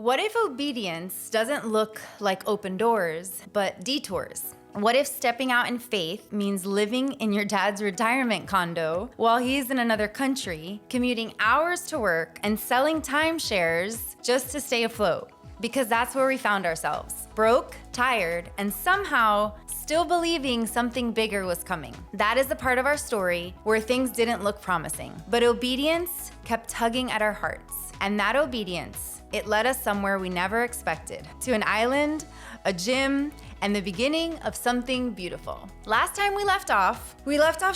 What if obedience doesn't look like open doors, but detours? What if stepping out in faith means living in your dad's retirement condo while he's in another country, commuting hours to work and selling timeshares just to stay afloat? Because that's where we found ourselves, broke, tired, and somehow still believing something bigger was coming. That is the part of our story where things didn't look promising, but obedience kept tugging at our hearts. And that obedience, it led us somewhere we never expected, to an island, a gym, and the beginning of something beautiful. Last time we left off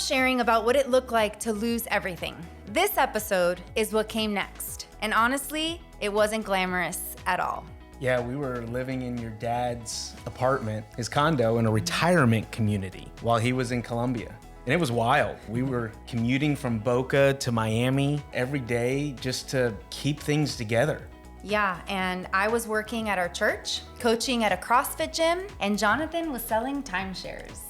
sharing about what it looked like to lose everything. This episode is what came next. And honestly, it wasn't glamorous at all. Yeah, we were living in your dad's apartment, his condo, in a retirement community while he was in Colombia. And it was wild. We were commuting from Boca to Miami every day just to keep things together. Yeah, and I was working at our church, coaching at a CrossFit gym, and Jonathan was selling timeshares.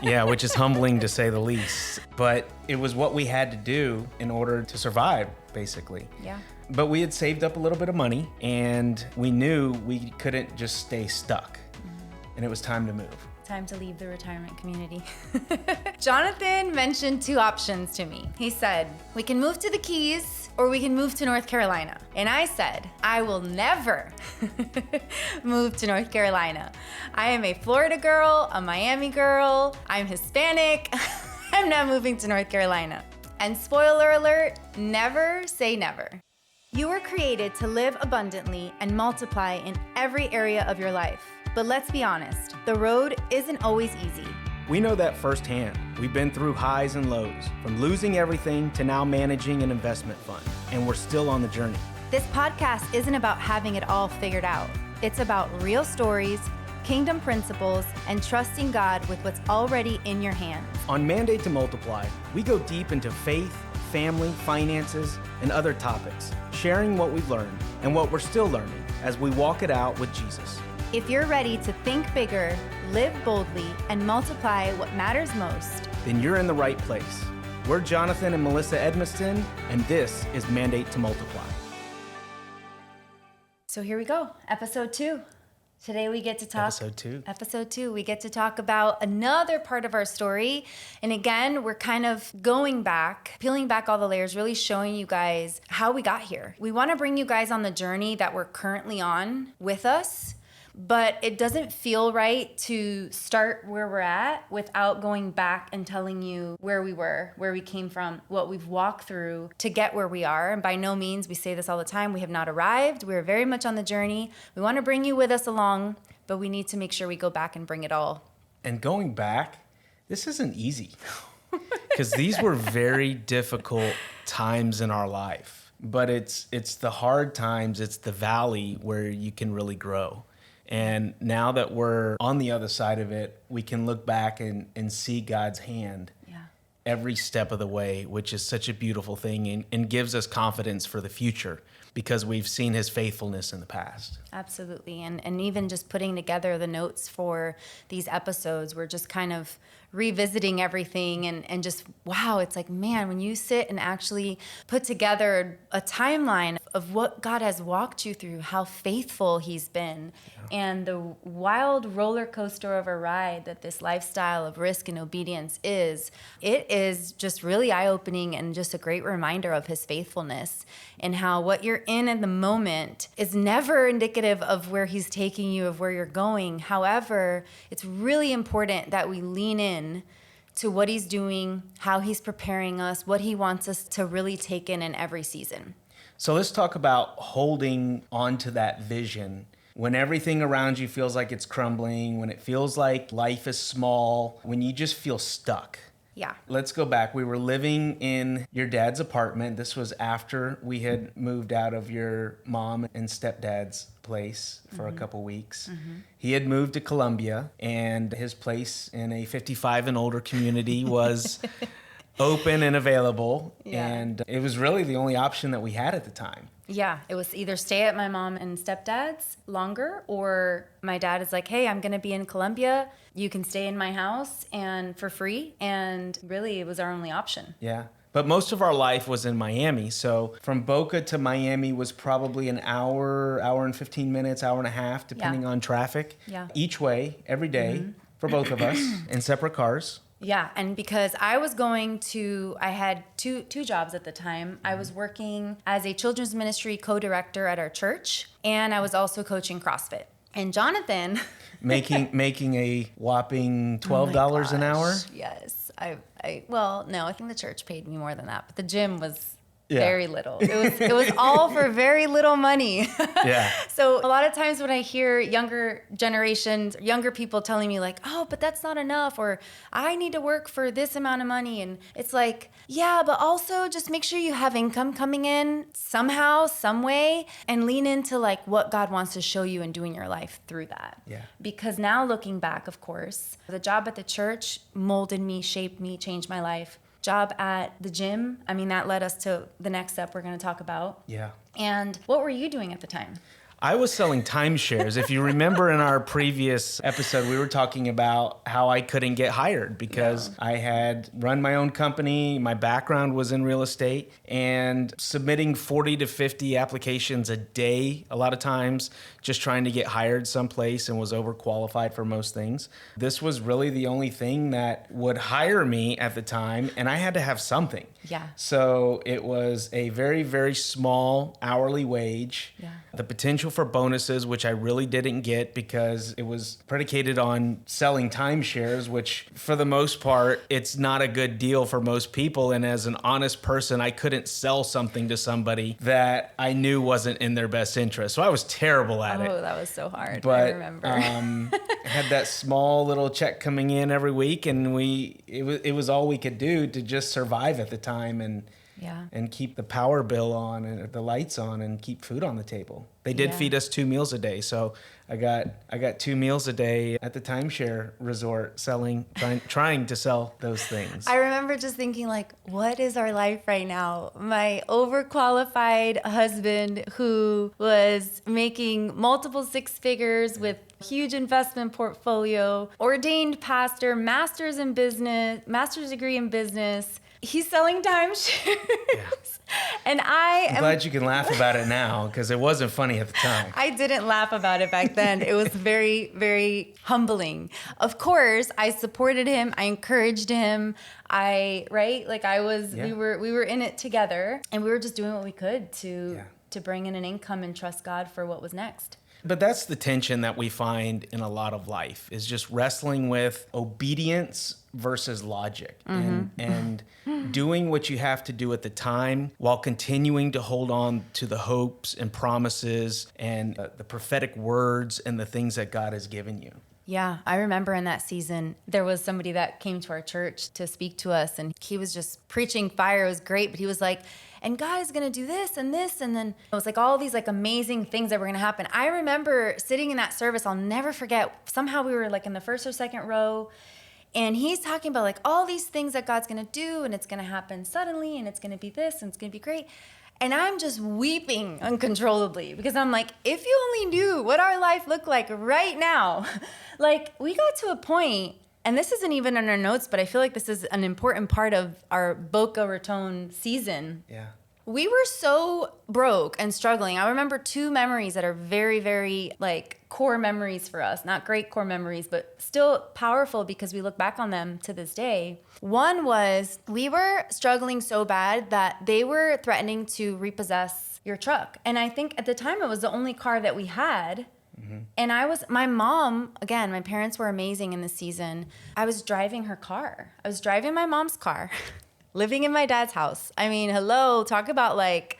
Yeah, which is humbling to say the least. But it was what we had to do in order to survive, basically. Yeah. But we had saved up a little bit of money, and we knew we couldn't just stay stuck. And it was time to move. Time to leave the retirement community. Jonathan mentioned two options to me. He said, we can move to the Keys or we can move to North Carolina. And I said, I will never move to North Carolina. I am a Florida girl, a Miami girl, I'm Hispanic. I'm not moving to North Carolina. And spoiler alert, never say never. You were created to live abundantly and multiply in every area of your life. But let's be honest, the road isn't always easy. We know that firsthand. We've been through highs and lows, from losing everything to now managing an investment fund, and we're still on the journey. This podcast isn't about having it all figured out. It's about real stories, kingdom principles, and trusting God with what's already in your hands. On Mandate to Multiply, we go deep into faith, family, finances, and other topics, sharing what we've learned and what we're still learning as we walk it out with Jesus. If you're ready to think bigger, live boldly, and multiply what matters most, then you're in the right place. We're Jonathan and Melissa Edmiston, and this is Mandate to Multiply. So here we go, episode 2. Today we get to talk... Episode 2, we get to talk about another part of our story. And again, we're kind of going back, peeling back all the layers, really showing you guys how we got here. We want to bring you guys on the journey that we're currently on with us. But it doesn't feel right to start where we're at without going back and telling you where we were, where we came from, what we've walked through to get where we are. And by no means, we say this all the time, we have not arrived. We're very much on the journey. We want to bring you with us along, but we need to make sure we go back and bring it all. And going back, this isn't easy because these were very difficult times in our life. But it's the hard times, it's the valley where you can really grow. And now that we're on the other side of it, we can look back and see God's hand every step of the way, which is such a beautiful thing and gives us confidence for the future because we've seen his faithfulness in the past. Absolutely. And even just putting together the notes for these episodes, we're just kind of revisiting everything and just, wow, it's like, man, when you sit and actually put together a timeline of what God has walked you through, how faithful he's been, and the wild roller coaster of a ride that this lifestyle of risk and obedience is, it is just really eye-opening and just a great reminder of his faithfulness and how what you're in the moment is never indicative of where he's taking you, of where you're going. However, it's really important that we lean in to what he's doing, how he's preparing us, what he wants us to really take in every season. So let's talk about holding on to that vision when everything around you feels like it's crumbling, when it feels like life is small, when you just feel stuck. Yeah. Let's go back. We were living in your dad's apartment. This was after we had moved out of your mom and stepdad's place for a couple weeks. He had moved to Colombia, and his place in a 55 and older community was open and available. Yeah. And it was really the only option that we had at the time. Yeah, it was either stay at my mom and stepdad's longer, or my dad is like, hey, I'm going to be in Colombia. You can stay in my house and for free. And really, it was our only option. Yeah. But most of our life was in Miami. So from Boca to Miami was probably an hour, hour and 15 minutes, hour and a half, depending on traffic. Yeah. Each way, every day, for both of us, in separate cars. Yeah, and because I had two jobs at the time. I was working as a children's ministry co-director at our church, and I was also coaching CrossFit. And Jonathan... making a whopping $12 an hour? Yes. Well, no, I think the church paid me more than that, but the gym was very little. It was all for very little money. Yeah. So a lot of times when I hear younger generations, younger people telling me like, oh, but that's not enough, or I need to work for this amount of money. And it's like, yeah, but also just make sure you have income coming in somehow, some way, and lean into like what God wants to show you and do in your life through that. Yeah. Because now looking back, of course, the job at the church molded me, shaped me, changed my life. Job at the gym, I mean, that led us to the next step we're going to talk about. Yeah. And what were you doing at the time? I was selling timeshares. If you remember in our previous episode, we were talking about how I couldn't get hired because I had run my own company. My background was in real estate, and submitting 40 to 50 applications a day, a lot of times just trying to get hired someplace, and was overqualified for most things. This was really the only thing that would hire me at the time, and I had to have something. Yeah. So it was a very, very small hourly wage. Yeah. The potential for bonuses, which I really didn't get because it was predicated on selling timeshares, which for the most part, it's not a good deal for most people. And as an honest person, I couldn't sell something to somebody that I knew wasn't in their best interest. So I was terrible at it. Oh, that was so hard. But I remember. had that small little check coming in every week, and it was all we could do to just survive at the time and keep the power bill on and the lights on and keep food on the table. They did feed us 2 meals a day, so I got 2 meals a day at the timeshare resort trying to sell those things. I remember just thinking like, what is our life right now? My overqualified husband who was making multiple 6 figures with huge investment portfolio, ordained pastor, master's degree in business. He's selling timeshares. Yeah. And I'm glad you can laugh about it now because it wasn't funny at the time. I didn't laugh about it back then. It was very, very humbling. Of course, I supported him. I encouraged him. We were in it together, and we were just doing what we could to bring in an income and trust God for what was next. But that's the tension that we find in a lot of life, is just wrestling with obedience versus logic, and doing what you have to do at the time while continuing to hold on to the hopes and promises and the prophetic words and the things that God has given you. Yeah, I remember in that season, there was somebody that came to our church to speak to us, and he was just preaching fire. It was great, but he was like, and God is going to do this and this. And then it was like all these like amazing things that were going to happen. I remember sitting in that service. I'll never forget. Somehow we were like in the first or second row, and he's talking about like all these things that God's going to do, and it's going to happen suddenly, and it's going to be this, and it's going to be great. And I'm just weeping uncontrollably because I'm like, if you only knew what our life looked like right now. Like, we got to a point, and this isn't even in our notes, but I feel like this is an important part of our Boca Raton season. Yeah. We were so broke and struggling. I remember 2 memories that are very, very like core memories for us. Not great core memories, but still powerful because we look back on them to this day. One was we were struggling so bad that they were threatening to repossess your truck. And I think at the time it was the only car that we had. And my mom, again, my parents were amazing in this season. I was driving her car. I was driving my mom's car. Living in my dad's house. I mean, hello, talk about like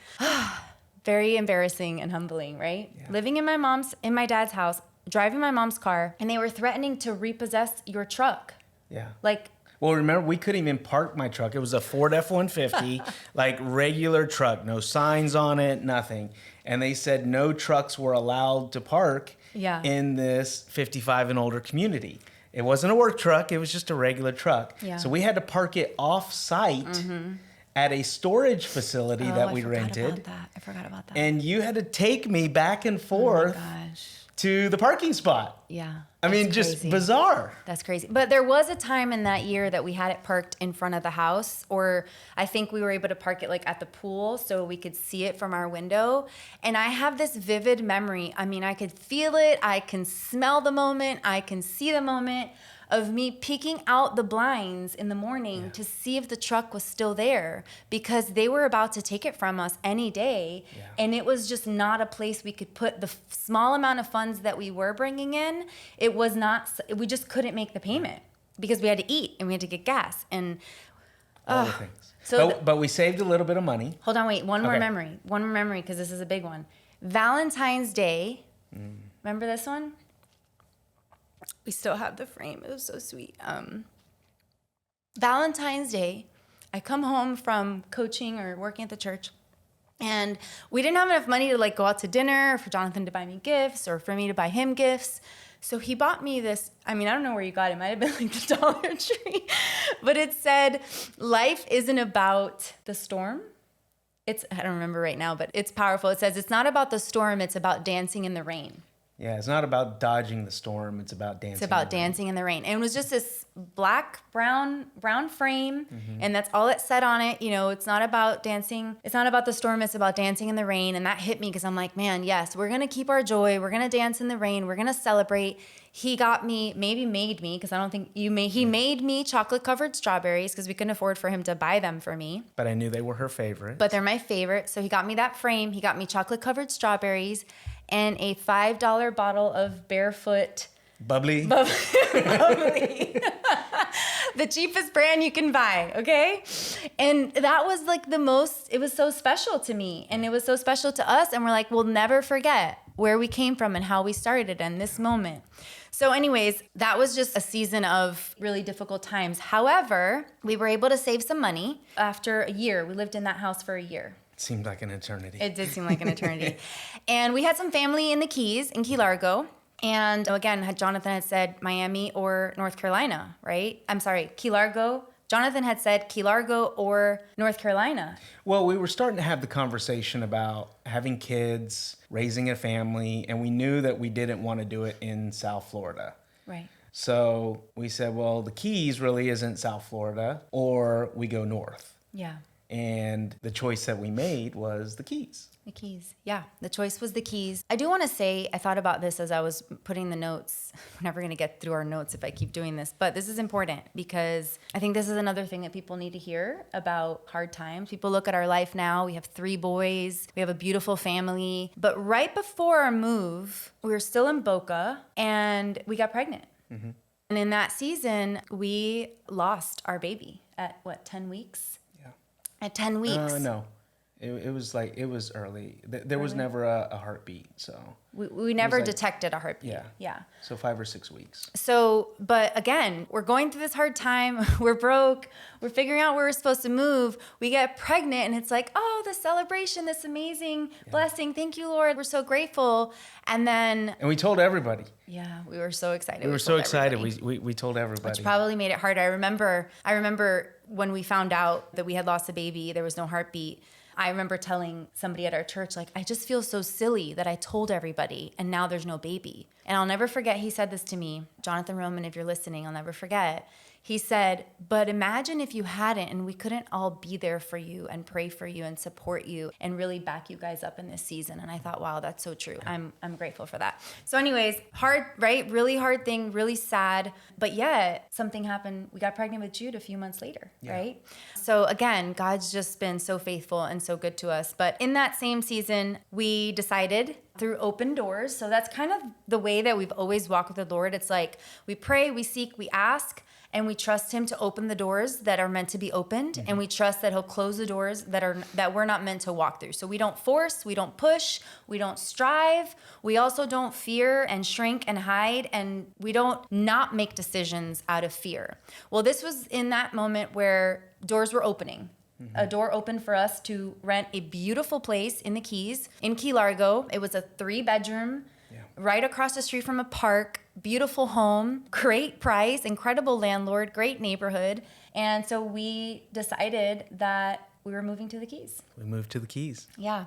very embarrassing and humbling, right? Yeah. Living in my dad's house, driving my mom's car, and they were threatening to repossess your truck. Yeah. Like, well, remember, we couldn't even park my truck. It was a Ford F-150, like regular truck, no signs on it, nothing. And they said no trucks were allowed to park in this 55 and older community. It wasn't a work truck. It was just a regular truck. Yeah. So we had to park it off-site at a storage facility that we rented. I forgot about that. And you had to take me back and forth to the parking spot. Yeah. I mean, That's just crazy. bizarre. That's crazy. But there was a time in that year that we had it parked in front of the house, or I think we were able to park it like at the pool so we could see it from our window. And I have this vivid memory. I mean, I could feel it. I can smell the moment. I can see the moment of me peeking out the blinds in the morning to see if the truck was still there, because they were about to take it from us any day. Yeah. And it was just not a place we could put the small amount of funds that we were bringing in. It was not, we just couldn't make the payment because we had to eat and we had to get gas. And All the things. So but we saved a little bit of money. hold on, wait, one more Okay. memory, because this is a big one. Valentine's Day, remember this one? We still have the frame. It was so sweet. Valentine's Day, I come home from coaching or working at the church, and we didn't have enough money to like go out to dinner, or for Jonathan to buy me gifts, or for me to buy him gifts. So he bought me this. I mean, I don't know where you got it. It might have been like the Dollar Tree, but it said, "Life isn't about the storm." I don't remember right now, but it's powerful. It says, "It's not about the storm. It's about dancing in the rain." Yeah, it's not about dodging the storm. It's about dancing. It's about dancing in the rain. And it was just this black, brown frame. And that's all it said on it. You know, it's not about dancing. It's not about the storm. It's about dancing in the rain. And that hit me because I'm like, man, yes, we're going to keep our joy. We're going to dance in the rain. We're going to celebrate. He got me, maybe made me, because I don't think he made me chocolate covered strawberries because we couldn't afford for him to buy them for me. But I knew they were her favorite. But they're my favorite. So he got me that frame. He got me chocolate covered strawberries and a $5 bottle of Barefoot Bubbly. bubbly. The cheapest brand you can buy, okay? And that was like it was so special to me, and it was so special to us, and we're like, we'll never forget where we came from and how we started and this moment. So anyways, that was just a season of really difficult times. However, we were able to save some money after a year. We lived in that house for a year. Seemed like an eternity. It did seem like an eternity. And we had some family in the Keys, in Key Largo. And again, Jonathan had said Miami or North Carolina, right? I'm sorry, Key Largo. Jonathan had said Key Largo or North Carolina. Well, we were starting to have the conversation about having kids, raising a family, and we knew that we didn't want to do it in South Florida. Right. So we said, well, the Keys really isn't South Florida, or we go north. Yeah. And the choice that we made was the Keys. The Keys. Yeah, the choice was the Keys. I do want to say, I thought about this as I was putting the notes. We're never going to get through our notes if I keep doing this, but this is important because I think this is another thing that people need to hear about hard times. People look at our life now. We have 3 boys. We have a beautiful family. But right before our move, we were still in Boca and we got pregnant. Mm-hmm. And in that season, we lost our baby at 10 weeks? At 10 weeks. No. It was early. There was never a heartbeat, so. We never detected a heartbeat. Yeah. So 5 or 6 weeks. So, but again, we're going through this hard time. We're broke. We're figuring out where we're supposed to move. We get pregnant and it's like, oh, the celebration, this amazing blessing. Thank you, Lord. We're so grateful. And we told everybody. Yeah, we were so excited. We were so excited. We told everybody. Which probably made it harder. I remember when we found out that we had lost a baby, there was no heartbeat. I remember telling somebody at our church, like, I just feel so silly that I told everybody and now there's no baby. And I'll never forget, he said this to me, Jonathan Roman, if you're listening, I'll never forget. He said, but imagine if you hadn't and we couldn't all be there for you and pray for you and support you and really back you guys up in this season. And I thought, wow, that's so true. I'm grateful for that. So anyways, hard, right? Really hard thing, really sad. But yet something happened. We got pregnant with Jude a few months later, right? So again, God's just been so faithful and so good to us. But in that same season, we decided through open doors. So that's kind of the way that we've always walked with the Lord. It's like we pray, we seek, we ask, and we trust him to open the doors that are meant to be opened. Mm-hmm. And we trust that he'll close the doors that we're not meant to walk through. So we don't force, we don't push, we don't strive. We also don't fear and shrink and hide. And we don't not make decisions out of fear. Well, this was in that moment where doors were opening. Mm-hmm. A door opened for us to rent a beautiful place in the Keys, in Key Largo. It was a 3-bedroom, right across the street from a park, beautiful home, great price, incredible landlord, great neighborhood. And so we decided that we were moving to the Keys. We moved to the Keys. Yeah.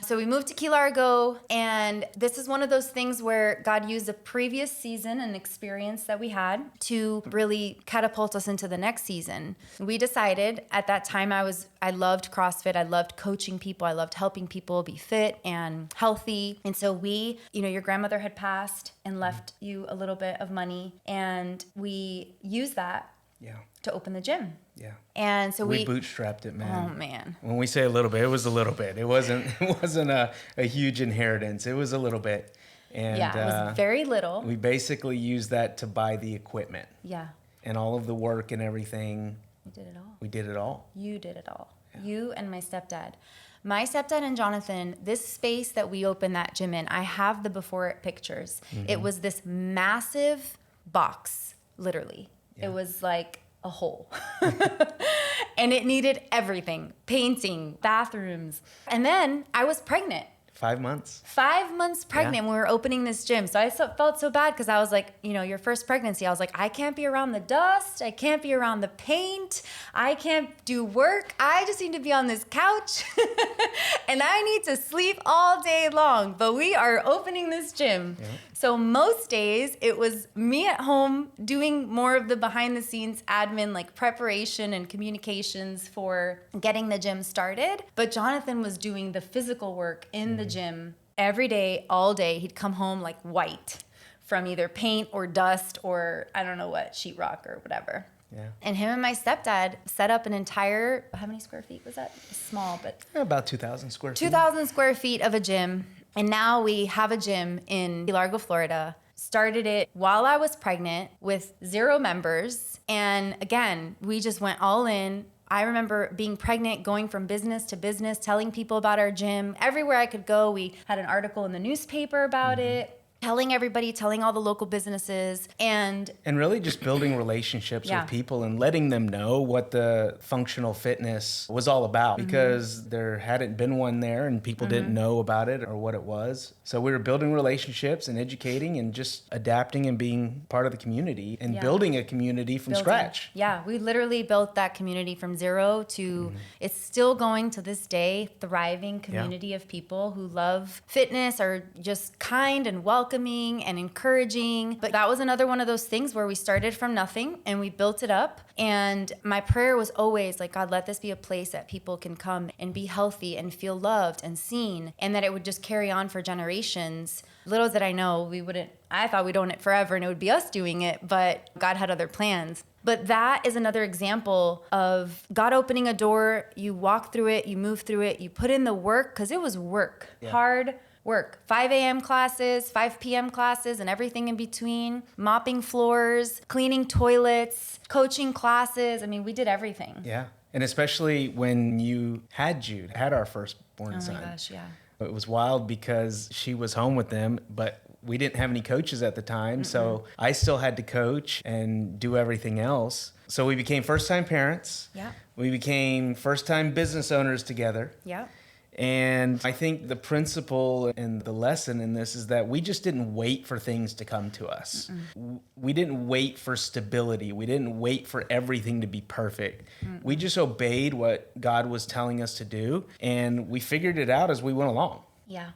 So we moved to Key Largo, and this is one of those things where God used a previous season and experience that we had to really catapult us into the next season. We decided at that time I loved CrossFit. I loved coaching people. I loved helping people be fit and healthy. And so your grandmother had passed and left you a little bit of money, and we used that to open the gym. Yeah. And so we bootstrapped it, man. Oh man. When we say a little bit, it was a little bit. It wasn't a huge inheritance. It was a little bit. And it was very little. We basically used that to buy the equipment. Yeah. And all of the work and everything. We did it all. We did it all. You did it all. Yeah. You and my stepdad. My stepdad and Jonathan, this space that we opened that gym in, I have the before pictures. Mm-hmm. It was this massive box, literally. Yeah. It was like a hole. And it needed everything, painting, bathrooms. And then I was pregnant. 5 months. 5 months pregnant when we were opening this gym. So I felt so bad because I was like, your first pregnancy, I was like, I can't be around the dust. I can't be around the paint. I can't do work. I just need to be on this couch. And I need to sleep all day long. But we are opening this gym. Yeah. So most days it was me at home doing more of the behind the scenes admin, like preparation and communications for getting the gym started. But Jonathan was doing the physical work in the gym every day, all day. He'd come home like white from either paint or dust or I don't know what, sheetrock or whatever. Yeah. And him and my stepdad set up an entire, how many square feet was that? Small, but about 2,000 square feet. 2,000 square feet of a gym. And now we have a gym in Key Largo, Florida. Started it while I was pregnant with 0 members. And again, we just went all in. I remember being pregnant, going from business to business, telling people about our gym. Everywhere I could go, we had an article in the newspaper about it. Telling everybody, telling all the local businesses, and really just building relationships with people and letting them know what the functional fitness was all about, because there hadn't been one there and people didn't know about it or what it was. So we were building relationships and educating and just adapting and being part of the community and building a community from scratch. Yeah, we literally built that community from 0 to it's still going to this day, thriving community of people who love fitness, are just kind and welcoming and encouraging. But that was another one of those things where we started from nothing and we built it up. And my prayer was always like, God, let this be a place that people can come and be healthy and feel loved and seen, and that it would just carry on for generations. Little did I know I thought we'd own it forever and it would be us doing it, but God had other plans. But that is another example of God opening a door. You walk through it, you move through it, you put in the work, because it was work, hard work. 5 a.m. classes, 5 p.m. classes, and everything in between. Mopping floors, cleaning toilets, coaching classes. I mean, we did everything. Yeah. And especially when you had Jude, had our firstborn son. Oh my gosh, yeah. It was wild because she was home with them, but we didn't have any coaches at the time. So I still had to coach and do everything else. So we became first-time parents. Yeah. We became first-time business owners together. Yeah. And I think the principle and the lesson in this is that we just didn't wait for things to come to us. We didn't wait for stability. We didn't wait for everything to be perfect. We just obeyed what God was telling us to do, and we figured it out as we went along. Yeah.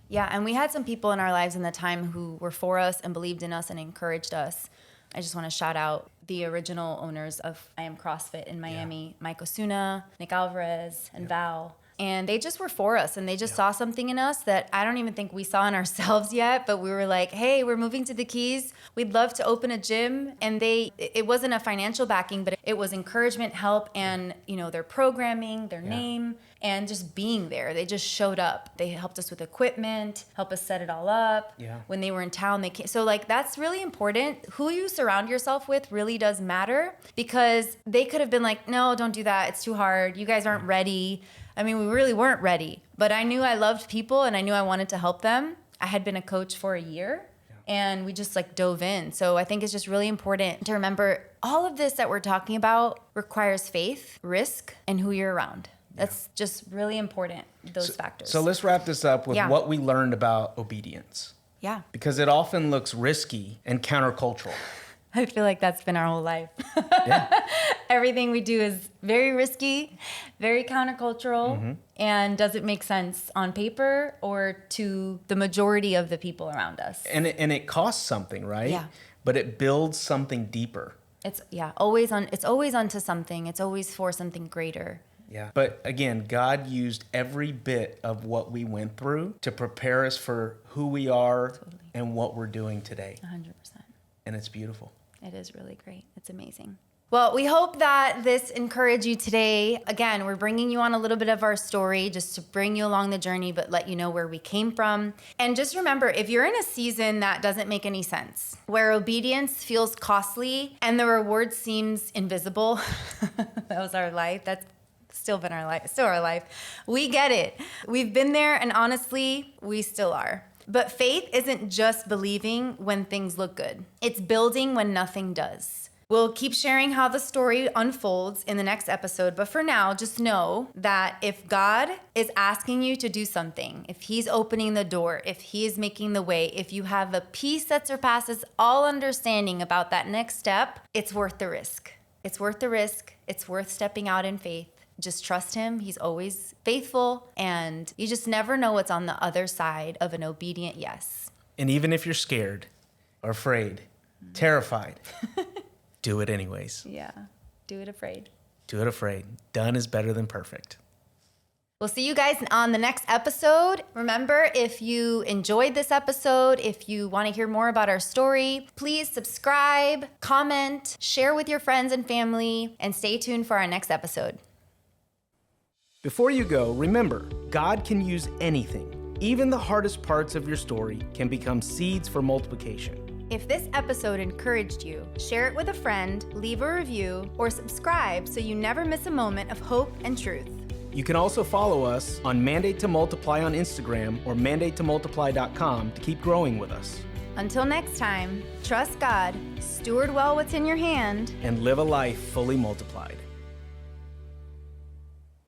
Yeah, and we had some people in our lives in the time who were for us and believed in us and encouraged us. I just want to shout out the original owners of I Am CrossFit in Miami, Mike Osuna, Nick Alvarez, and Val. And they just were for us, and they just saw something in us that I don't even think we saw in ourselves yet, but we were like, hey, we're moving to the Keys. We'd love to open a gym. And it wasn't a financial backing, but it was encouragement, help, and their programming, their name, and just being there. They just showed up. They helped us with equipment, helped us set it all up. Yeah. When they were in town, they came. So that's really important. Who you surround yourself with really does matter, because they could have been like, no, don't do that. It's too hard. You guys aren't ready. I mean, we really weren't ready, but I knew I loved people and I knew I wanted to help them. I had been a coach for a year and we just dove in. So I think it's just really important to remember all of this that we're talking about requires faith, risk, and who you're around. That's just really important, those factors. So let's wrap this up with what we learned about obedience. Yeah. Because it often looks risky and countercultural. I feel like that's been our whole life. Yeah. Everything we do is very risky, very countercultural, and doesn't make sense on paper or to the majority of the people around us. And it costs something, right? Yeah. But it builds something deeper. It's always onto something. It's always for something greater. Yeah. But again, God used every bit of what we went through to prepare us for who we are and what we're doing today. 100%. And it's beautiful. It is really great. It's amazing. Well, we hope that this encouraged you today. Again, we're bringing you on a little bit of our story just to bring you along the journey, but let you know where we came from. And just remember, if you're in a season that doesn't make any sense, where obedience feels costly and the reward seems invisible, that was our life. That's still been our life, still our life. We get it. We've been there, and honestly, we still are. But faith isn't just believing when things look good. It's building when nothing does. We'll keep sharing how the story unfolds in the next episode, but for now, just know that if God is asking you to do something, if He's opening the door, if He is making the way, if you have a peace that surpasses all understanding about that next step, it's worth the risk. It's worth the risk. It's worth stepping out in faith. Just trust Him. He's always faithful, and you just never know what's on the other side of an obedient yes. And even if you're scared or afraid, terrified, do it anyways. Yeah. Do it afraid. Do it afraid. Done is better than perfect. We'll see you guys on the next episode. Remember, if you enjoyed this episode, if you want to hear more about our story, please subscribe, comment, share with your friends and family, and stay tuned for our next episode. Before you go, remember, God can use anything. Even the hardest parts of your story can become seeds for multiplication. If this episode encouraged you, share it with a friend, leave a review, or subscribe so you never miss a moment of hope and truth. You can also follow us on Mandate to Multiply on Instagram or mandatetomultiply.com to keep growing with us. Until next time, trust God, steward well what's in your hand, and live a life fully multiplied.